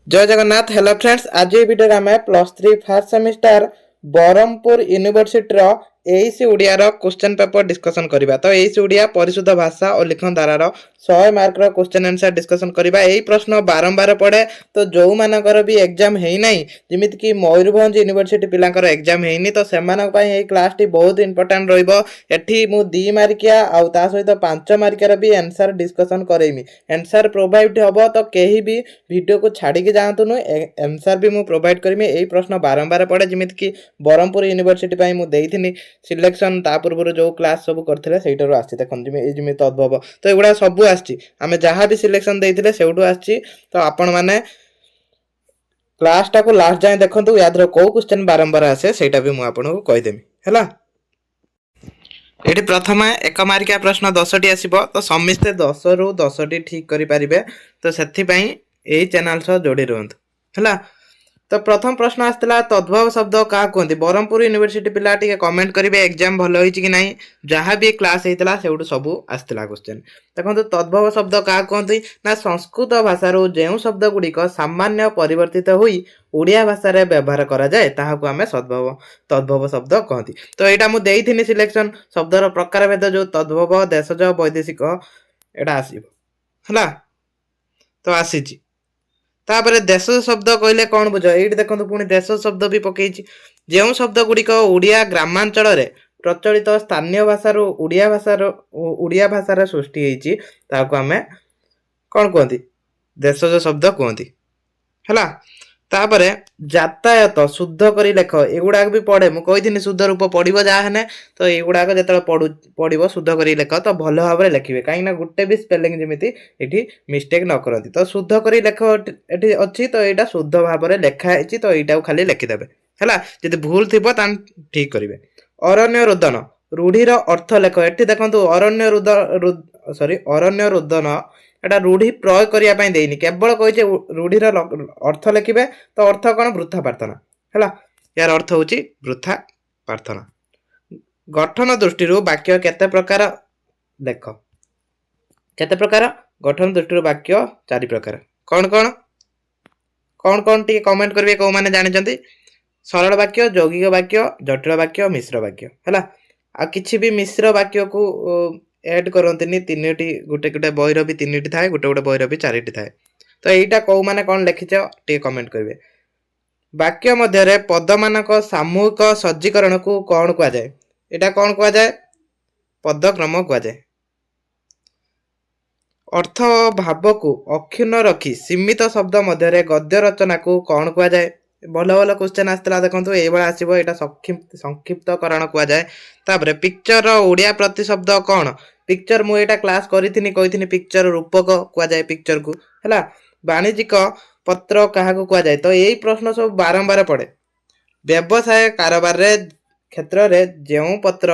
जय Jagannath. Hello friends, आज ये वीडियो आम +3 first semester Berhampur university AEC Odia question paper discussion करबा। तो एईसी ओडिया परिशुद्ध भाषा और लिखन धारार 100 मार्क क्वेश्चन आंसर डिस्कसन करबा। एई प्रश्न बारंबार पड़े, तो जो मानकर भी एग्जाम है नहीं, जमित कि मयूरभंज यूनिवर्सिटी पिलांकर एग्जाम है नहीं, तो सेमानक पई एई क्लास टी बहुत इंपोर्टेंट रहइबो। एठी मु 2 मार्किया आ ता सहित 5 मार्किया भी आंसर डिस्कसन करेमी। आंसर प्रोवाइड हबो, तो केही भी वीडियो को छाड़ी के जातु नु आंसर भी मु प्रोवाइड करमी। एई प्रश्न बारंबार पड़े, जमित कि ब्रह्मपुर यूनिवर्सिटी पई मु देइथिनी सिलेक्शन ता पूर्व जो क्लास सब करथिले सेइटारो आछि। देखन जिमे तद्भव तो एगुडा सब आछि, आमे जहाँ भी सिलेक्शन देइथिले सेउडू आछि। तो आपण माने क्लास टा को लास्ट जाए देखंतु, यादर को क्वेश्चन बारंबार आसे सेटा भी मु आपनको कहि देमी हैला। एठी प्रथम 1 मार्किया प्रश्न 10 टी आसीबो, तो समिस्ते 10 रु 10 टी ठीक करि परिबे। तो सेथि पई एई चैनल सह जोड़ी रहंतु हैला। तो प्रथम प्रश्न आसला, तद्भव शब्द क्या कहते? ब्रह्मपुर यूनिवर्सिटी पिला टिके कमेंट करेंगे एग्जाम भल होइछि कि नहीं, जहाँ भी क्लास होता से सब आसला क्वेश्चन। देखो तद्भव शब्द क्या कहते ना, संस्कृत भाषा जो शब्द गुड़िक सामान्य परिवर्तित हुई ओडिया भाषा रे व्यवहार करा जाए ताहाकु आमे सद्भव तद्भव शब्द कहती। तो यहाँ मुझे देइथिनि सिलेक्शन शब्दर प्रकार भेद जो तद्भव देशज वैदेशिक एटा आसीबो हला। तो आसीछि तापर देश शब्द कहले कौन बुझ, ये देखो पुणी देश शब्द भी पकई जो शब्द गुड़िक ओडिया ग्रामांचल रे प्रचलित स्थानीय भाषा ओडिया भाषा सृष्टि होती आमे कौन कहती देशज शब्द कहती है। तापर यातायात शुद्ध करी लेख एगुड़ाक भी पढ़े, मुझे कही शुद्ध रूप पढ़ो जहाँ तो युड़ाक जो पढ़ो शुद्ध करी लेख तो भल भाव में लिखे, कहीं गोटे भी स्पेलिंग जमी ये मिस्टेक न करती। तो शुद्ध करी लेख ये अच्छी, तो यहाँ शुद्ध भाव में लिखाई, तो यहाँ खाली लिखिदेवे है। जी भूल थी ठीक करेंगे। अरण्य रुदन रूढ़ीर अर्थ लेख, ये देखो अरण्य रुदन एटा रूढ़ी प्रयोग करने देनी, केवल कही रूढ़ीर अर्थ लिखे। तो अर्थ कौन? वृथा प्रार्थना है, यार अर्थ हूँ वृथा प्रार्थना। गठन दृष्टि वाक्य केते प्रकार देख, केते प्रकार गठन दृष्टि वाक्य 4 प्रकार। कौन कौन कौन कौन टी कमेंट करेंगे कौ माने जानी? सरल वाक्य, यौगिक वाक्य, जटिल वाक्य, मिश्र वाक्य है। आ किछि भी मिश्र वाक्य को ऐड करंतनी, 3टी गोटे गोटे बहिर भी 3टी थाए, गोटे गोटे बहिर भी 4टी थाए। तो यहीटा कौ माने कौन लिखिछ टे कमेंट करेंगे। वाक्य मध्य पद मानक सामूहिक सज्जीकरण को कौन कह जाए? एटा कौन कह जाए? पदक्रम कह जाए। अर्थ भाव को अक्षुण्ण रखी सीमित शब्द मध्य गद्य रचना को कौन कह जाए? भल भल क्वेश्चन आसला देखो, ये आसो यहाँ संक्षिप्तकरण कह जाए। तापर पिक्चर ओडिया प्रतिशब्द कौन? पिक्चर मुझे क्लास करी पिक्चर रूपक कह जाए पिक्चर को है। वाणिज्यिक पत्र क्या कह जाए? तो यही प्रश्न सब बारंबार पड़े। व्यवसाय कारोबार क्षेत्र में जो पत्र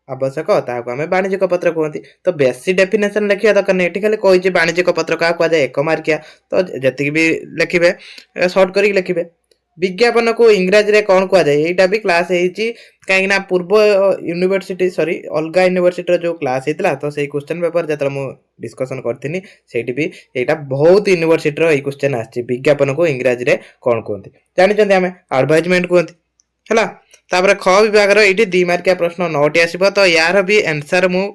आवश्यक ताको आमे वाणिज्यिक पत्र कहती। तो बेसी डेफिनेशन लिखा दरकार नहीं, ये खाली कही वाणिज्यिक पत्र क्या कह जाए 1 मार्किया, तो जी भी लिखे सर्ट कर लिखे। विज्ञापन को इंग्राजी रे कौन कह जाए? यहाँ भी क्लास कहीं पूर्व यूनिवर्सिटी सॉरी अलग यूनिवर्सिटी जो क्लास होता, तो सही क्वेश्चन पेपर जो मुझे डिस्कसन करी से भी यहाँ बहुत यूनिवर्सिटी ये क्वेश्चन आसी, विज्ञापन को इंग्राजी रे कौन कहते जानते आम? एडवर्टाइजमेंट कहते है। तापर ख विभाग ये 2 मार्किया प्रश्न 9टी आसो, तो यार भी आंसर मु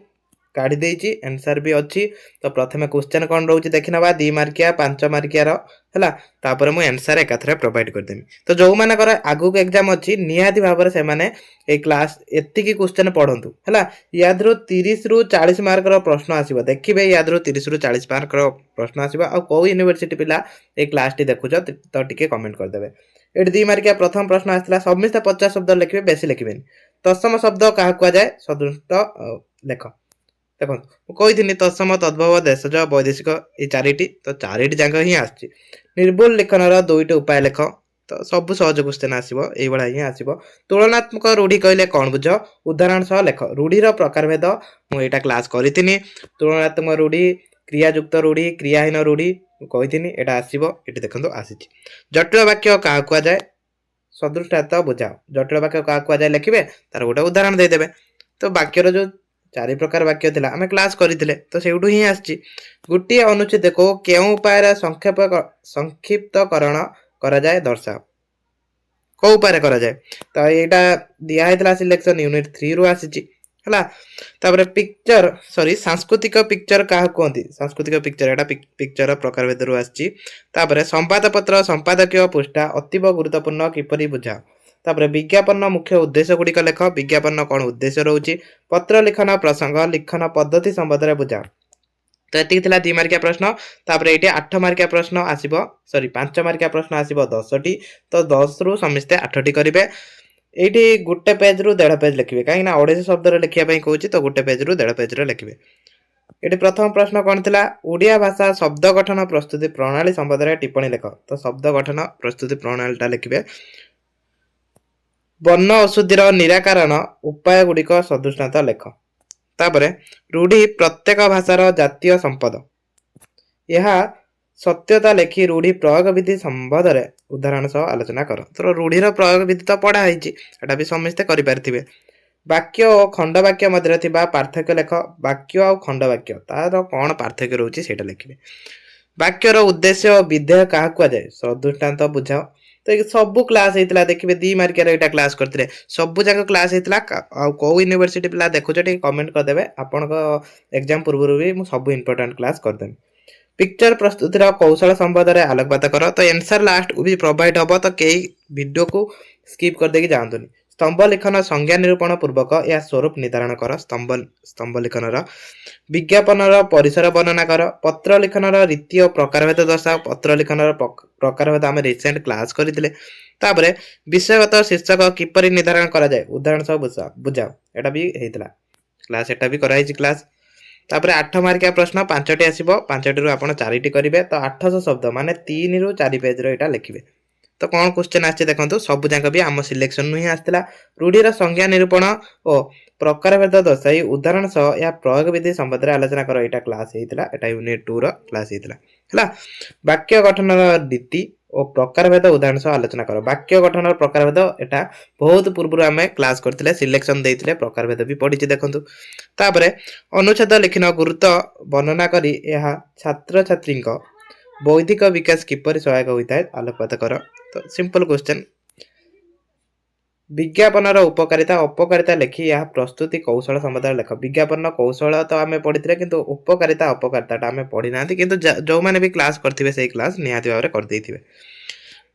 काढ़ी देछि, आंसर भी अच्छी। तो प्रथम क्वेश्चन कौन रोचे देखी ना, 2 मार्किया 5 मार्किया है। तापर मु आंसर एकाथरे प्रोवाइड करदेमी। तो जो मानकर आगु एग्जाम अच्छी निहाती भाव से माने ए क्लास एतिकी क्वेश्चन पढ़ंतु है। यादरू 30 रु 40 मार्क प्रश्न आसीबो, देखिबे यादरू 30 रु 40 मार्क प्रश्न आसीबो। आ को यूनिवर्सिटी पिला ए क्लास टी देखुछ तो टिके कमेंट करदेबे। ये 2 मार्किया प्रथम प्रश्न आसला, समस्त 50 शब्द लिखे, बेसी लिखे। तत्सम शब्द क्या कह जाए? सदृष्ट लेख। देखो कही तत्सम तद्भव देशज वैदेशिक ये 4टी, तो 4टी जाक ही आसची। निर्भुल लेखनर 2टी उपाय लेख, तो सब सहज क्वेश्चन आसो ही आसो। तुलनात्मक रूढ़ी कहले कौन बुझ? उदाहरण सह लेख। रूढ़ीर प्रकार भेद मुझे क्लास करी। तुलनात्मक रूढ़ी, क्रियायुक्त रूढ़ी, क्रियाहीन रूढ़ी कही यहाँ आसो, ये देखो आसी। जटिल वाक्य क्या कह जाए? सदृष्टार्थ बुझाओ। जटिल वाक्य क्या कह जाए लिखे, तार गोटे उदाहरण देदेवे। तो वाक्यर जो चारि प्रकार वाक्य थिला आमे क्लास करिथिले तो सेउठु ही आछि गुटी अनुच्छेद को केउ उपाय संक्षिप्तकरण करा जाय दर्शाओ को उपाय करा जाय तो एटा दिया हेतला सिलेक्शन यूनिट 3 रु आछि हला तापर पिक्चर सॉरी सांस्कृतिक पिक्चर का कोंती सांस्कृतिक पिक्चर एटा पिक्चर प्रकार भेद रु आछि तापर संवाद पत्र संपादकीय पृष्ठा अतीव गुरुत्वपूर्ण किपरि बुझा तापर विज्ञापन मुख्य उद्देश्य गुडी का लेख विज्ञापन कोन उद्देश्य रहउची पत्र लिखन प्रसंग लिखन पद्धति संबंध रे बुझा तो एति थिला 2 मार्किया प्रश्न तापर एटी 8 मार्किया प्रश्न आसीबो सॉरी 5 मार्किया प्रश्न आसीबो 10 टी तो 10 रु समिस्ते 8 टी करिवे एटी गुटे पेज रु 1.5 पेज लिखिबे काहे ना ओडिसी शब्द रे लिखिया पई कहूची तो गुटे पेज रु 1.5 पेज रे लिखिबे एटी प्रथम प्रश्न कोन थिला ओडिया भाषा शब्द गठन प्रस्तुति प्रणाली संबंध रे टिप्पणी लेख तो शब्द गठन प्रस्तुति प्रणाली टा लिखिबे वर्ण अशुद्धिर निराकरण उपाय गुडी को सदृष्टांत लेख तापरे रूढ़ी प्रत्येक भाषार जातीय संपद यह सत्यता लेखी रूढ़ी प्रयोग विधि संबंध रे उदाहरण सह आलोचना कर तो रूढ़ीर प्रयोग विधि तो पढ़ा होईची एटा भी समस्ते करि पारथिबे वाक्य और खंड वाक्य मध्य थिबा पार्थक्य लेख वाक्य और खंड वाक्य तार कोन पार्थक्य रहउची सेटा लिखिबे वाक्यर उद्देश्य और विधेय काहा कुआ जाय सदृष्टांत बुझाओ तो सबु क्लास हेतला देखिबे 2 मार्किया रे एटा क्लास करथिले सबु जाक क्लास हेतला आ को यूनिवर्सिटी पिला देखो जे कमेंट कर देबे आपन को एग्जाम पूर्व भी मु सब इंपोर्टेंट क्लास कर देम पिक्चर प्रस्तुतिर कौशल संबंध रे आलोकपात कर तो आंसर लास्ट भी प्रोवाइड हबो तो केई वीडियो को स्किप कर देकी जानतुनी स्तंभ लेखन संज्ञा निरूपण पूर्वक या स्वरूप निर्धारण कर स्तंभ लेखन विज्ञापन परिसर वर्णना कर पत्र लेखन रीति और प्रकारभेद दर्शाओ पत्र लेखन प्रकारभेद आम रिसेंट क्लास करथिले तापरे विषयगत शीर्षक किपरि निर्धारण करा जाय उदाहरण सब बुझाओ एटा भी हेतला क्लास एटा भी कराइछि क्लास तापरे 8 मार्किया प्रश्न 5टी आसीबो 5टी रु आपण 4टी करिवे तो 800 शब्द माने 3 रु 4 पेज रो एटा लिखिबे तो कौन क्वेश्चन आछे देखंतु सब जाक भी आम सिलेक्शन नु ही आस्तिला रूढ़ीर संज्ञा निरूपण और प्रकारभेद दर्शाई उदाहरण सह या प्रयोग विधि संबंध रे आलोचना कर एटा क्लास हेतिला एटा यूनिट 2 रो क्लास हेतिला हला वाक्य गठन रीति और प्रकारभेद उदाहरण सह आलोचना कर वाक्य गठन प्रकारभेद एटा बहुत पूर्व आमे क्लास करथिले सिलेक्शन देथिले प्रकारभेद भी पढिछि देखंतु तापरे अनुच्छेद लिखिन गुरुत्व वर्णना करी एहा छात्र छात्री को बौद्धिक विकास किपरि सहायक होइताय आलोकपात कर तो सिंपल क्वेश्चन विज्ञापन उपकारिता अपकारिता लिखी यह प्रस्तुति कौशल संबंध लेख विज्ञापन कौशल तो आम पढ़ी किंतु उपकारिता अपकारिता आम पढ़ी ना किंतु जो मैंने भी क्लास करथिबे सेही क्लास निहाती भाव कर देथिबे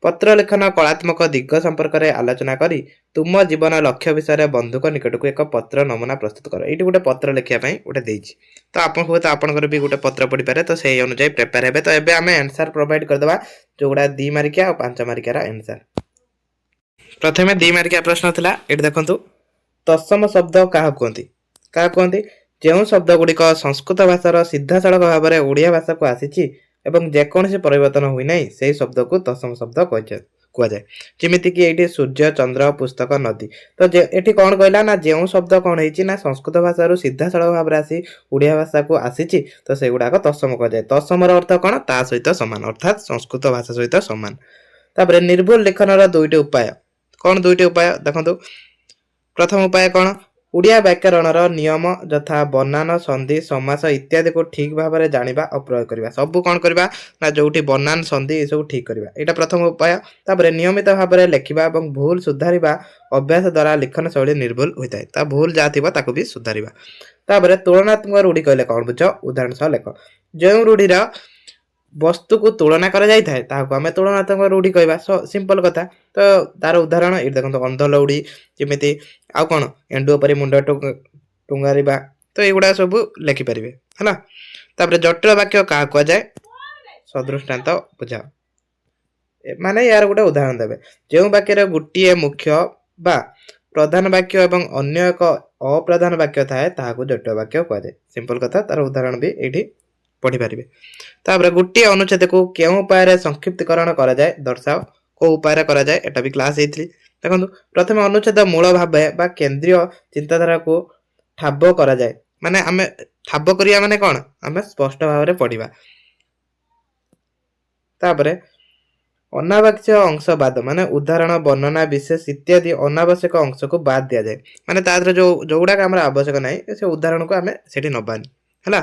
पत्र लेखन कलात्मक दिग संपर्क में आलोचना करी तुम जीवन लक्ष्य विषय बंधुक निकट को एक पत्र नमूना प्रस्तुत कर ये गोटे पत्र लिखा गोटे देछि तो आप हुए तो आपंकर भी गोटे पत्र पढ़ी पारे तो से अनुसार प्रिपेयर हेबे तो एबे आमे आंसर प्रोवाइड करदबा जो गुडा 2 मार्किया और 5 मार्किया आंसर प्रथमे 2 मार्किया प्रश्न थिला एट देखंतु तत्सम शब्द काहा कहंती जेउ शब्द गुडिक संस्कृत भाषार सीधा सड़क भाव में ओडिया भाषा को आसीछि एवं जेकोसी परिवर्तन हुई नहीं से शब्द को तत्सम शब्द कह जाए जमीती कि ये सूर्य चंद्र पुस्तक नदी तो ये कौन कहला ना जो शब्द कौन है ना संस्कृत भाषा सीधा सड़क भाव में आसी ओडिया भाषा को आसी तो से गुड़ाक तत्सम कह जाए तत्समर अर्थ कौन ता सहित सामान अर्थात संस्कृत भाषा सहित सामान तापर निर्भुल लेखन 2टी उपाय कौन 2टी उपाय देखो प्रथम उपाय कौन ओडिया व्याकरणर नियम यथा बनान संधि समास इत्यादि को ठीक भाव में जानिबा और प्रयोग करबा सब कौन करबा ना जोठी बनान संधि ये सब ठीक करबा एटा प्रथम उपाय तापर नियमित भाव में लेखिबा एवं भूल सुधारिबा अभ्यास द्वारा लेखन शैली निर्भुल होता है ता भूल जा थिबा ताको भी सुधारिबा तापर तुलनात्मक रूढ़ी कहले कौन बुझ उदाहरण सह लेख जो रूढ़ीर वस्तु को तुलना करा जाय थाए ताको हमें तुलनात्मक रूढ़ी कहबा सिंपल कथा तो तार उदाहरण ये देखो अंध लौड़ी जमीती आउ कौन एंडु पर मुंड टुंगारिबा तो युड़ा सब लिखिपारे है तापर जटिल वाक्य क्या कह जाए सदृष्टांत बुझा माने यार गोटे उदाहरण देवे जो वाक्य गोटे मुख्य बा प्रधान वाक्य एवं अन्य एक अप्रधान वाक्य थाए ताहाको जटिल वाक्य कह जाए सिंपल कथा तार उदाहरण भी ये पढ़ी पारे तापर गोटे अनुच्छेद को क्यों उपाय संक्षिप्तकरण करा जाए दर्शाओ को उपाय करा जाए एटा भी क्लास हेतली देखो प्रथम अनुच्छेद मूल भाव बा केंद्रीय चिंताधारा को ठाब करा जाए माने आमे ठाब करिया माने कौन आमे स्पष्ट भाव में पढ़िबा तापरे ଅନାବଶ୍ୟକ ଅଂଶ ବାଦ ମାନେ ଉଦାହରଣ ବର୍ଣ୍ଣନା ବିଶେଷ ଇତ୍ୟାଦି ଅନାବଶ୍ୟକ ଅଂଶକୁ ବାଦ ଦିଆଯାଏ। ମାନେ ତା ଦେହରେ ଯୋଉଗୁଡାକ ଆମର ଆବଶ୍ୟକ ନାହିଁ ସେ ଉଦାହରଣକୁ ଆମେ ସେଠି ନବାନି ହେଲା।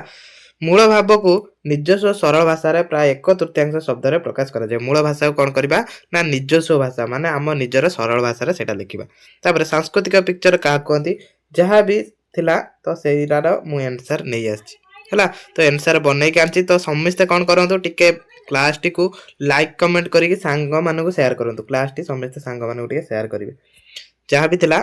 ମୂଳ ଭାବକୁ ନିଜସ୍ୱ ସରଳ ଭାଷାରେ ପ୍ରାୟ 1/3 ଶବ୍ଦରେ ପ୍ରକାଶ କରାଯାଏ। ମୂଳ ଭାଷାକୁ କଣ କରିବା ନା ନିଜସ୍ୱ ଭାଷା ମାନେ ଆମ ନିଜର ସରଳ ଭାଷାରେ ସେଟା ଲେଖିବା। ତାପରେ ସାଂସ୍କୃତିକ ପିକ୍ଚର କାହାକୁ କହନ୍ତି? ଯାହା ବି ଥିଲା ତ ସେଇଟାର ମୁଁ ଆନ୍ସର ନେଇ ଆସିଛି ହେଲା। ତ ଆନ୍ସର ବନେଇକି ଆଣିଛି। ତ ସମସ୍ତେ କଣ କରନ୍ତୁ ଟିକେ କ୍ଲାସଟିକୁ ଲାଇକ୍ କମେଣ୍ଟ କରିକି ସାଙ୍ଗମାନଙ୍କୁ ସେୟାର କରନ୍ତୁ। କ୍ଲାସଟି ସମସ୍ତେ ସାଙ୍ଗମାନଙ୍କୁ ଟିକେ ସେୟାର କରିବେ। ଯାହା ବି ଥିଲା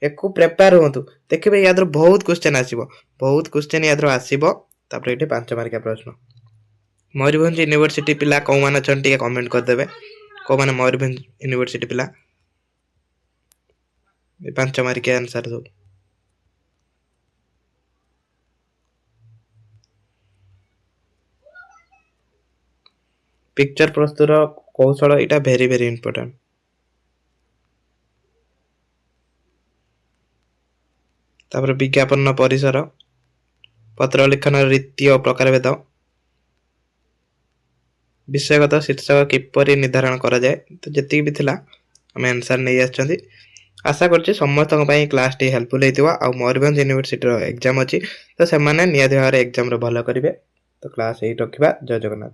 ଏକୁ ପ୍ରିପେୟାର ହୁଅନ୍ତୁ। ଦେଖିବେ ୟା ଦେହରୁ ବହୁତ କ୍ୱେଶ୍ଚନ ଆସିବ, ବହୁତ କ୍ୱେଶ୍ଚନ ୟା ଦେହରୁ ଆସିବ। ତାପରେ ଏଠି 5 ମାର୍କିଆ ପ୍ରଶ୍ନ। ମୟୂରଭଞ୍ଜ ୟୁନିଭର୍ସିଟି ପିଲା କୋଉମାନେ ଅଛନ୍ତି ଟିକେ କମେଣ୍ଟ କରିଦେବେ। କୋଉମାନେ ମୟୂରଭଞ୍ଜ ୟୁନିଭର୍ସିଟି ପିଲା? 5 ମାର୍କିଆ ଆନ୍ସର ସବୁ। ପିକ୍ଚର ପ୍ରସ୍ତୁତ କୌଶଳ ଏଇଟା ଭେରି ଭେରି ଇମ୍ପୋର୍ଟାଣ୍ଟ। ତାପରେ ବିଜ୍ଞାପନ ପରିସର, ପତ୍ର ଲିଖନର ରୀତି ଓ ପ୍ରକାର ଭେଦ, ବିଷୟଗତ ଶୀର୍ଷକ କିପରି ନିର୍ଦ୍ଧାରଣ କରାଯାଏ। ତ ଯେତିକି ବି ଥିଲା ଆମେ ଆନ୍ସର ନେଇ ଆସିଛନ୍ତି। ଆଶା କରୁଛି ସମସ୍ତଙ୍କ ପାଇଁ କ୍ଲାସଟି ହେଲ୍ପଫୁଲ୍ ହେଇଥିବ। ଆଉ ମୟୂରଭଞ୍ଜ ୟୁନିଭର୍ସିଟିର ଏକ୍ଜାମ ଅଛି ତ ସେମାନେ ନିହାତି ଭାବରେ ଏକ୍ଜାମରେ ଭଲ କରିବେ। ତ କ୍ଲାସ ଏଇଠି ରଖିବା। ଜୟ ଜଗନ୍ନାଥ।